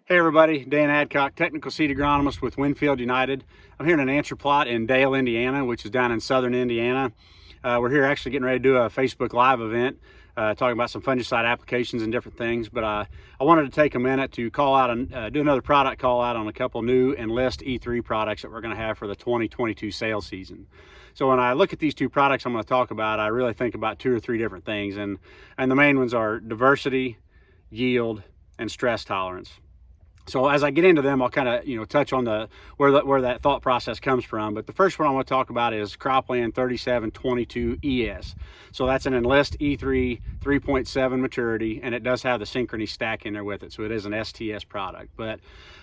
Hey everybody, Dan Adcock, Technical Seed Agronomist with Winfield United. I'm here in an answer plot in Dale, Indiana, which is down in southern Indiana. We're here actually getting ready to do a Facebook Live event, talking about some fungicide applications and different things. But I wanted to take a minute to call out and do another product call out on a couple new Enlist E3 products that we're going to have for the 2022 sales season. So when I look at these two products I'm going to talk about, I really think about two or three different things, and the main ones are diversity, yield, and stress tolerance. So as I get into them, I'll kind of touch on where that thought process comes from. But the first one I want to talk about is Cropland 3722 ES. So that's an Enlist E3 3.7 maturity, and it does have the synchrony stack in there with it. So it is an STS product. But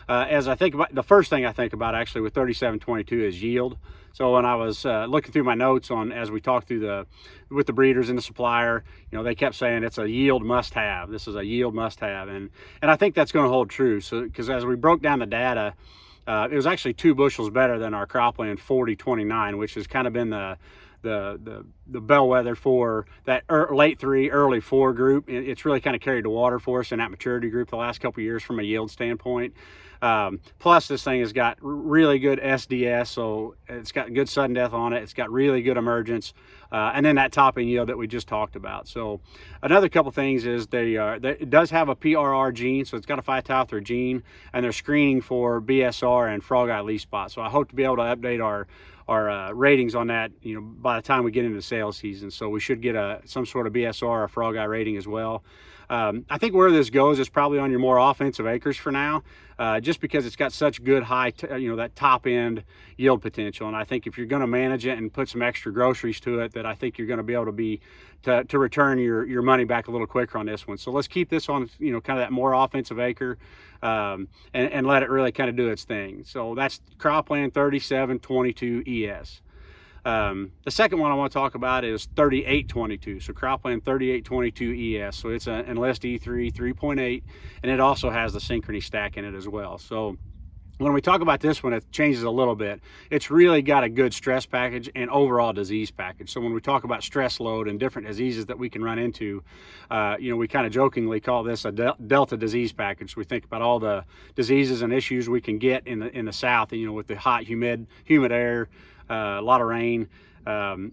as I think about, the first thing I think about actually with 3722 is yield. So when I was looking through my notes on, as we talked through with the breeders and the supplier, they kept saying it's a yield must-have. This is a yield must-have, and I think that's going to hold true. So because as we broke down the data, it was actually 2 bushels better than our Cropland 4029, which has kind of been the bellwether for that late 3, early 4 group. It's really kind of carried the water for us in that maturity group the last couple of years from a yield standpoint. Plus this thing has got really good SDS, so it's got good sudden death on it. It's got really good emergence, and then that topping yield that we just talked about. So another couple things is it does have a PRR gene, so it's got a phytophthora gene, and they're screening for BSR and frog eye leaf spot. So I hope to be able to update our ratings on that, by the time we get into the sales season. So we should get some sort of BSR or frog eye rating as well. I think where this goes is probably on your more offensive acres for now, just because it's got such good high, that top end yield potential. And I think if you're going to manage it and put some extra groceries to it, that I think you're going to be able to return your money back a little quicker on this one. So let's keep this on, kind of that more offensive acre, and let it really kind of do its thing. So that's Cropland 3722 ES. The second one I want to talk about is 3822. So Cropland 3822 ES. So it's an Enlist E3 3.8, and it also has the synchrony stack in it as well. So when we talk about this one, it changes a little bit. It's really got a good stress package and overall disease package. So when we talk about stress load and different diseases that we can run into, we kind of jokingly call this a delta disease package. We think about all the diseases and issues we can get in the South, with the hot, humid air, a lot of rain.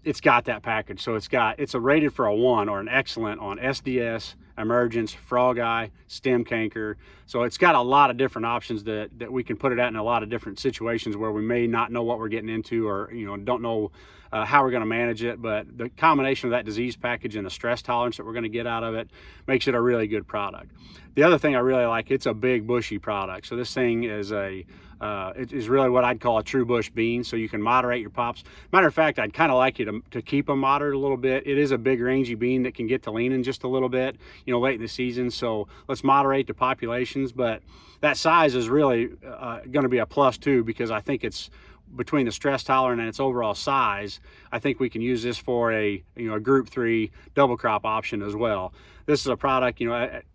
It's got that package. So it's rated for a 1 or an excellent on SDS, emergence, frog eye, stem canker. So it's got a lot of different options that we can put it at in a lot of different situations where we may not know what we're getting into, or don't know how we're going to manage it. But the combination of that disease package and the stress tolerance that we're going to get out of it makes it a really good product. The other thing I really like, it's a big bushy product. So this thing is it is really what I'd call a true bush bean. So you can moderate your pops. Matter of fact, I'd kind of like you to keep them moderate a little bit. It is a big rangy bean that can get to leaning just a little bit, late in the season. So let's moderate the populations, but that size is really going to be a plus too, because I think it's between the stress tolerant and its overall size. I think we can use this for a group 3 double crop option as well. This is a product,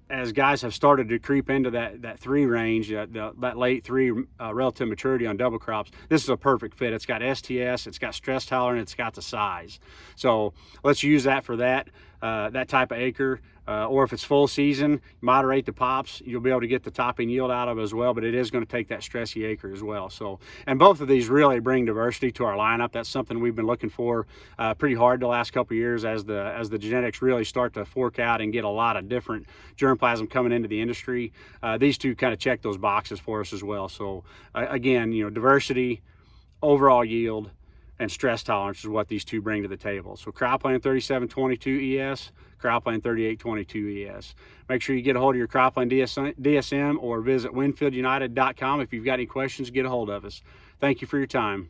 as guys have started to creep into that 3 range, that late 3 relative maturity on double crops, this is a perfect fit. It's got STS, it's got stress tolerant, it's got the size. So let's use that for that type of acre. Or if it's full season, moderate the pops, you'll be able to get the topping yield out of it as well, but it is going to take that stressy acre as well. So, and both of these really bring diversity to our lineup. That's something we've been looking for pretty hard the last couple of years as the genetics really start to fork out and get a lot of different germplasm coming into the industry. These two kind of check those boxes for us as well. So again, diversity, overall yield, and stress tolerance is what these two bring to the table. So Cropland 3722 ES, Cropland 3822 ES. Make sure you get a hold of your Cropland DSM or visit winfieldunited.com. If you've got any questions, get a hold of us. Thank you for your time.